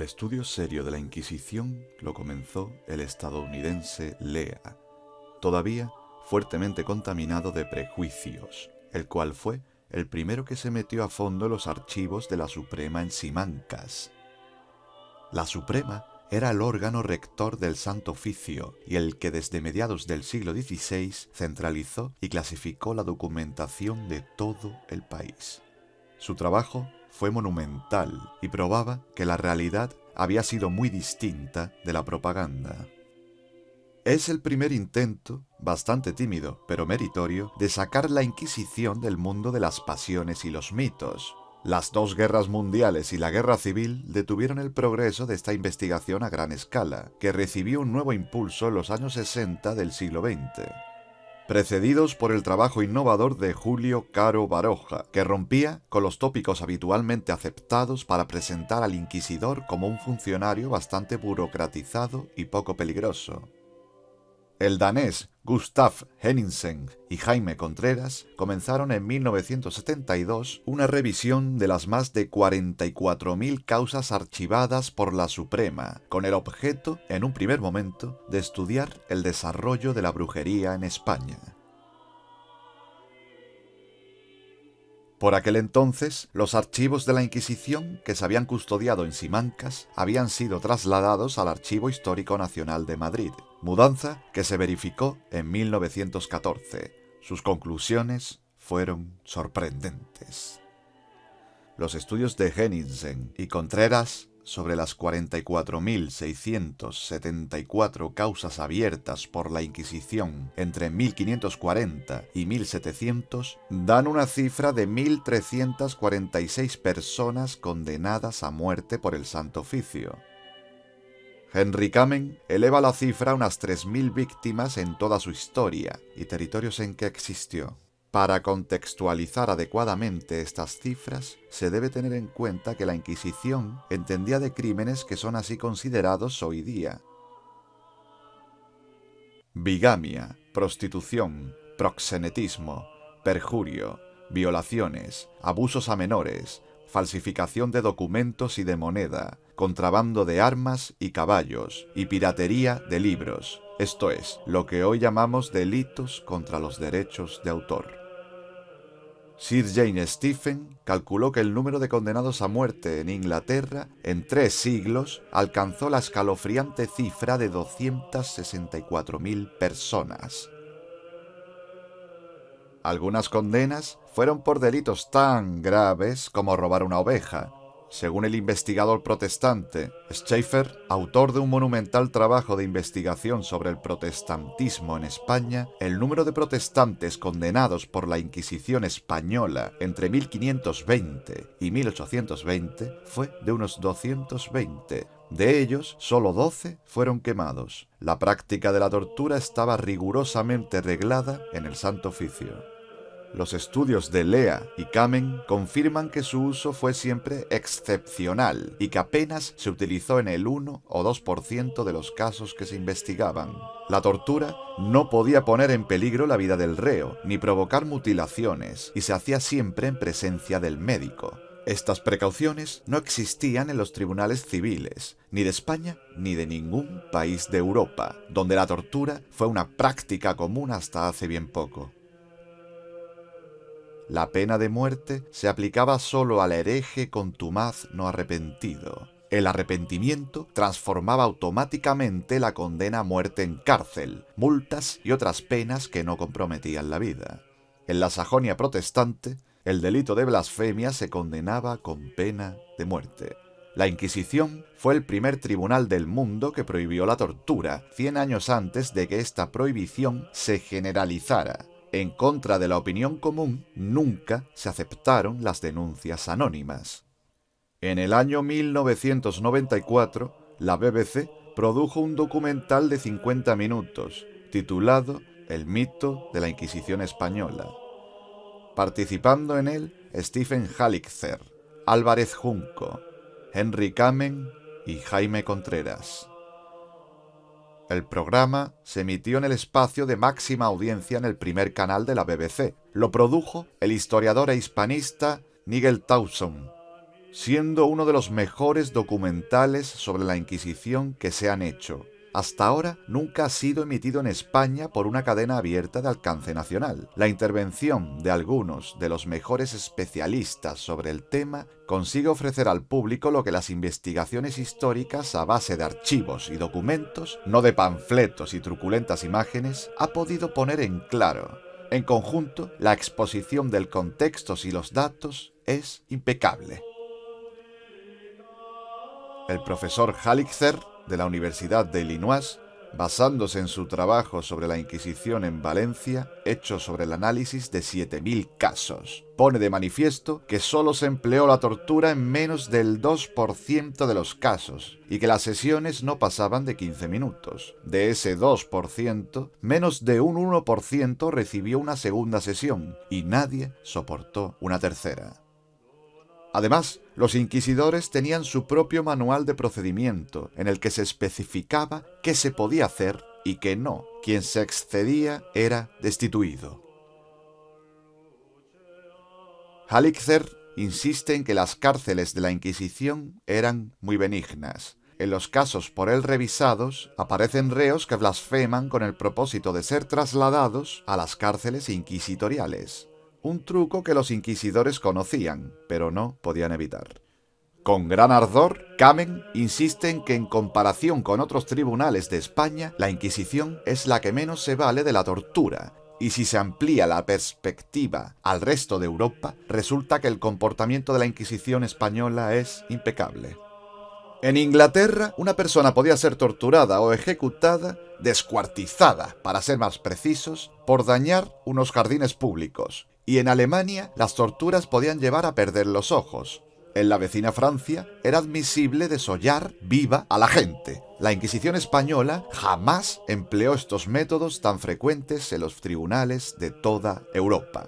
estudio serio de la Inquisición lo comenzó el estadounidense Lea, todavía fuertemente contaminado de prejuicios, el cual fue el primero que se metió a fondo en los archivos de la Suprema en Simancas. La Suprema era el órgano rector del Santo Oficio y el que desde mediados del siglo XVI centralizó y clasificó la documentación de todo el país. Su trabajo fue monumental y probaba que la realidad había sido muy distinta de la propaganda. Es el primer intento, bastante tímido pero meritorio, de sacar la Inquisición del mundo de las pasiones y los mitos. Las dos guerras mundiales y la guerra civil detuvieron el progreso de esta investigación a gran escala, que recibió un nuevo impulso en los años 60 del siglo XX. Precedidos por el trabajo innovador de Julio Caro Baroja, que rompía con los tópicos habitualmente aceptados para presentar al inquisidor como un funcionario bastante burocratizado y poco peligroso. El danés Gustav Henningsen y Jaime Contreras comenzaron en 1972 una revisión de las más de 44.000 causas archivadas por la Suprema, con el objeto, en un primer momento, de estudiar el desarrollo de la brujería en España. Por aquel entonces, los archivos de la Inquisición que se habían custodiado en Simancas habían sido trasladados al Archivo Histórico Nacional de Madrid, mudanza que se verificó en 1914. Sus conclusiones fueron sorprendentes. Los estudios de Henningsen y Contreras sobre las 44.674 causas abiertas por la Inquisición entre 1540 y 1700 dan una cifra de 1.346 personas condenadas a muerte por el Santo Oficio. Henry Kamen eleva la cifra a unas 3.000 víctimas en toda su historia y territorios en que existió. Para contextualizar adecuadamente estas cifras, se debe tener en cuenta que la Inquisición entendía de crímenes que son así considerados hoy día: bigamia, prostitución, proxenetismo, perjurio, violaciones, abusos a menores, falsificación de documentos y de moneda, contrabando de armas y caballos, y piratería de libros, esto es, lo que hoy llamamos delitos contra los derechos de autor. Sir Jane Stephen calculó que el número de condenados a muerte en Inglaterra en 3 siglos alcanzó la escalofriante cifra de 264.000 personas. Algunas condenas fueron por delitos tan graves como robar una oveja. Según el investigador protestante Schaeffer, autor de un monumental trabajo de investigación sobre el protestantismo en España, el número de protestantes condenados por la Inquisición española entre 1520 y 1820 fue de unos 220. De ellos, solo 12 fueron quemados. La práctica de la tortura estaba rigurosamente reglada en el Santo Oficio. Los estudios de Lea y Kamen confirman que su uso fue siempre excepcional y que apenas se utilizó en el 1 o 2% de los casos que se investigaban. La tortura no podía poner en peligro la vida del reo, ni provocar mutilaciones, y se hacía siempre en presencia del médico. Estas precauciones no existían en los tribunales civiles, ni de España ni de ningún país de Europa, donde la tortura fue una práctica común hasta hace bien poco. La pena de muerte se aplicaba solo al hereje contumaz no arrepentido. El arrepentimiento transformaba automáticamente la condena a muerte en cárcel, multas y otras penas que no comprometían la vida. En la Sajonia protestante, el delito de blasfemia se condenaba con pena de muerte. La Inquisición fue el primer tribunal del mundo que prohibió la tortura, 100 años antes de que esta prohibición se generalizara. En contra de la opinión común, nunca se aceptaron las denuncias anónimas. En el año 1994, la BBC produjo un documental de 50 minutos, titulado El mito de la Inquisición española. Participando en él Stephen Halixer, Álvarez Junco, Henry Kamen y Jaime Contreras. El programa se emitió en el espacio de máxima audiencia en el primer canal de la BBC. Lo produjo el historiador e hispanista Nigel Towson. siendo uno de los mejores documentales sobre la Inquisición que se han hecho. Hasta ahora nunca ha sido emitido en España por una cadena abierta de alcance nacional. La intervención de algunos de los mejores especialistas sobre el tema consigue ofrecer al público lo que las investigaciones históricas a base de archivos y documentos, no de panfletos y truculentas imágenes, ha podido poner en claro. En conjunto, la exposición del contexto y los datos es impecable. El profesor Halichzer, de la Universidad de Illinois, basándose en su trabajo sobre la Inquisición en Valencia, hecho sobre el análisis de 7.000 casos, pone de manifiesto que solo se empleó la tortura en menos del 2% de los casos y que las sesiones no pasaban de 15 minutos. De ese 2%, menos de un 1% recibió una segunda sesión y nadie soportó una tercera. Además, los inquisidores tenían su propio manual de procedimiento, en el que se especificaba qué se podía hacer y qué no. Quien se excedía era destituido. Halichzer insiste en que las cárceles de la Inquisición eran muy benignas. En los casos por él revisados, aparecen reos que blasfeman con el propósito de ser trasladados a las cárceles inquisitoriales. Un truco que los inquisidores conocían, pero no podían evitar. Con gran ardor, Kamen insiste en que en comparación con otros tribunales de España, la Inquisición es la que menos se vale de la tortura, y si se amplía la perspectiva al resto de Europa, resulta que el comportamiento de la Inquisición española es impecable. En Inglaterra, una persona podía ser torturada o ejecutada, descuartizada, para ser más precisos, por dañar unos jardines públicos. Y en Alemania, las torturas podían llevar a perder los ojos. En la vecina Francia, era admisible desollar viva a la gente. La Inquisición española jamás empleó estos métodos tan frecuentes en los tribunales de toda Europa.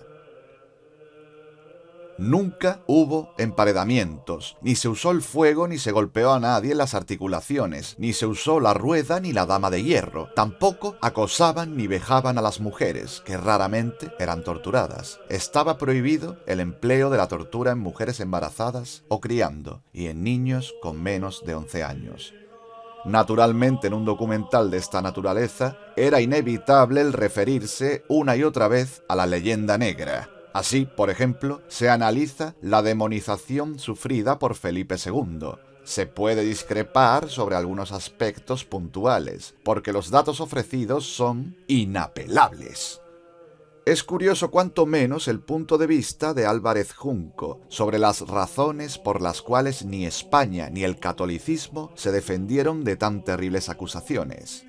Nunca hubo emparedamientos, ni se usó el fuego ni se golpeó a nadie en las articulaciones, ni se usó la rueda ni la dama de hierro. Tampoco acosaban ni vejaban a las mujeres, que raramente eran torturadas. Estaba prohibido el empleo de la tortura en mujeres embarazadas o criando, y en niños con menos de 11 años. Naturalmente, en un documental de esta naturaleza, era inevitable el referirse una y otra vez a la leyenda negra. Así, por ejemplo, se analiza la demonización sufrida por Felipe II. Se puede discrepar sobre algunos aspectos puntuales, porque los datos ofrecidos son inapelables. Es curioso cuanto menos el punto de vista de Álvarez Junco sobre las razones por las cuales ni España ni el catolicismo se defendieron de tan terribles acusaciones.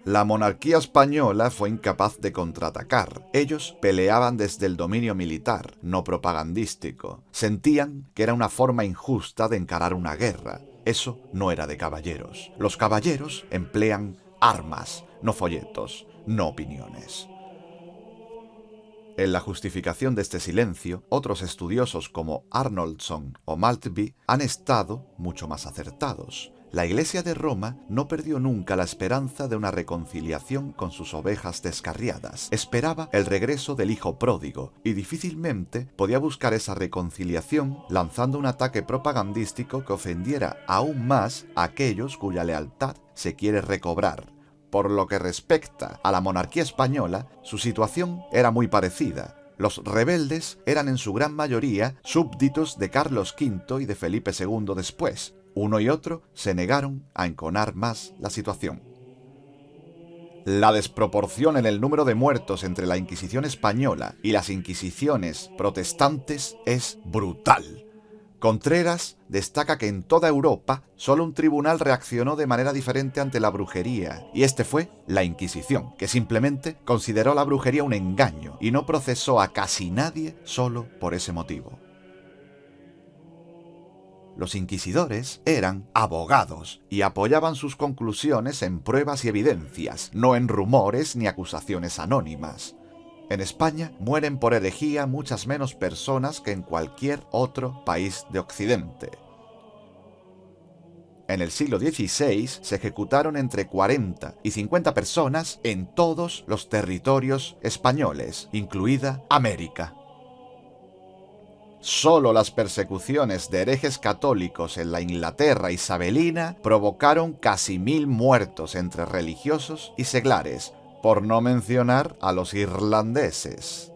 La monarquía española fue incapaz de contraatacar. Ellos peleaban desde el dominio militar, no propagandístico. Sentían que era una forma injusta de encarar una guerra. Eso no era de caballeros. Los caballeros emplean armas, no folletos, no opiniones. En la justificación de este silencio, otros estudiosos como Arnoldson o Maltby han estado mucho más acertados. La Iglesia de Roma no perdió nunca la esperanza de una reconciliación con sus ovejas descarriadas. Esperaba el regreso del hijo pródigo y difícilmente podía buscar esa reconciliación lanzando un ataque propagandístico que ofendiera aún más a aquellos cuya lealtad se quiere recobrar. Por lo que respecta a la monarquía española, su situación era muy parecida. Los rebeldes eran en su gran mayoría súbditos de Carlos V y de Felipe II después. Uno y otro se negaron a enconar más la situación. La desproporción en el número de muertos entre la Inquisición española y las Inquisiciones protestantes es brutal. Contreras destaca que en toda Europa solo un tribunal reaccionó de manera diferente ante la brujería, y este fue la Inquisición, que simplemente consideró la brujería un engaño y no procesó a casi nadie solo por ese motivo. Los inquisidores eran abogados y apoyaban sus conclusiones en pruebas y evidencias, no en rumores ni acusaciones anónimas. En España mueren por herejía muchas menos personas que en cualquier otro país de Occidente. En el siglo XVI se ejecutaron entre 40 y 50 personas en todos los territorios españoles, incluida América. Solo las persecuciones de herejes católicos en la Inglaterra isabelina provocaron casi 1000 muertos entre religiosos y seglares, por no mencionar a los irlandeses.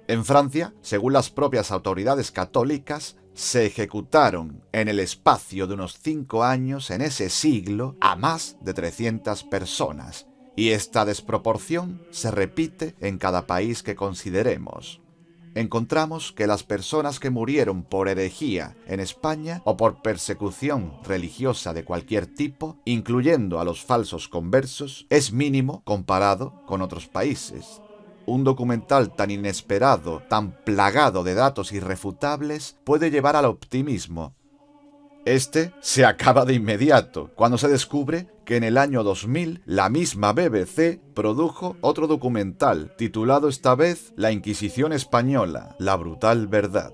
En Francia, según las propias autoridades católicas, se ejecutaron en el espacio de unos 5 años en ese siglo a más de 300 personas, y esta desproporción se repite en cada país que consideremos. Encontramos que las personas que murieron por herejía en España o por persecución religiosa de cualquier tipo, incluyendo a los falsos conversos, es mínimo comparado con otros países. Un documental tan inesperado, tan plagado de datos irrefutables, puede llevar al optimismo. Este se acaba de inmediato, cuando se descubre que en el año 2000 la misma BBC produjo otro documental, titulado esta vez La Inquisición Española, la brutal verdad.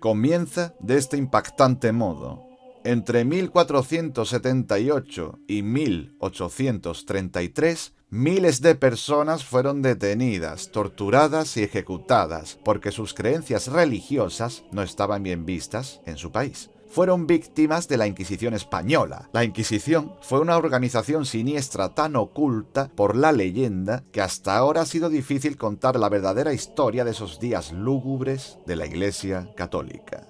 Comienza de este impactante modo. Entre 1478 y 1833, miles de personas fueron detenidas, torturadas y ejecutadas porque sus creencias religiosas no estaban bien vistas en su país. Fueron víctimas de la Inquisición española. La Inquisición fue una organización siniestra tan oculta por la leyenda que hasta ahora ha sido difícil contar la verdadera historia de esos días lúgubres de la Iglesia Católica.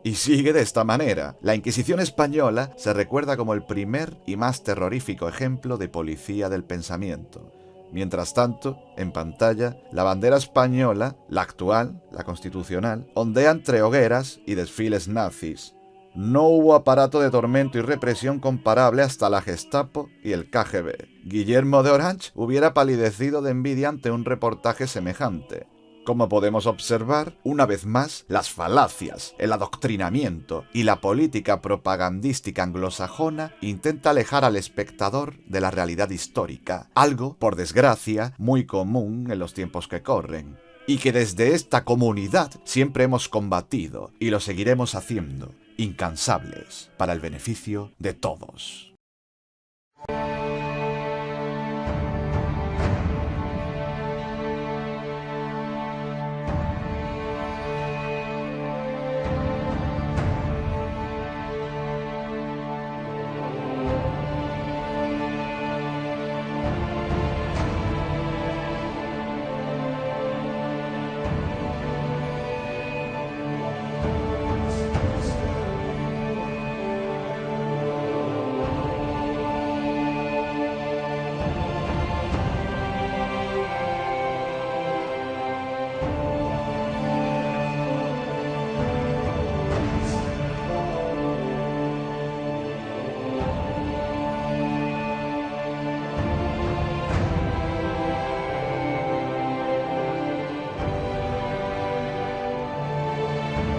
Y sigue de esta manera. La Inquisición española se recuerda como el primer y más terrorífico ejemplo de policía del pensamiento. Mientras tanto, en pantalla, la bandera española, la actual, la constitucional, ondea entre hogueras y desfiles nazis. No hubo aparato de tormento y represión comparable hasta la Gestapo y el KGB. Guillermo de Orange hubiera palidecido de envidia ante un reportaje semejante. Como podemos observar, una vez más, las falacias, el adoctrinamiento y la política propagandística anglosajona intenta alejar al espectador de la realidad histórica, algo, por desgracia, muy común en los tiempos que corren, y que desde esta comunidad siempre hemos combatido y lo seguiremos haciendo, incansables, para el beneficio de todos.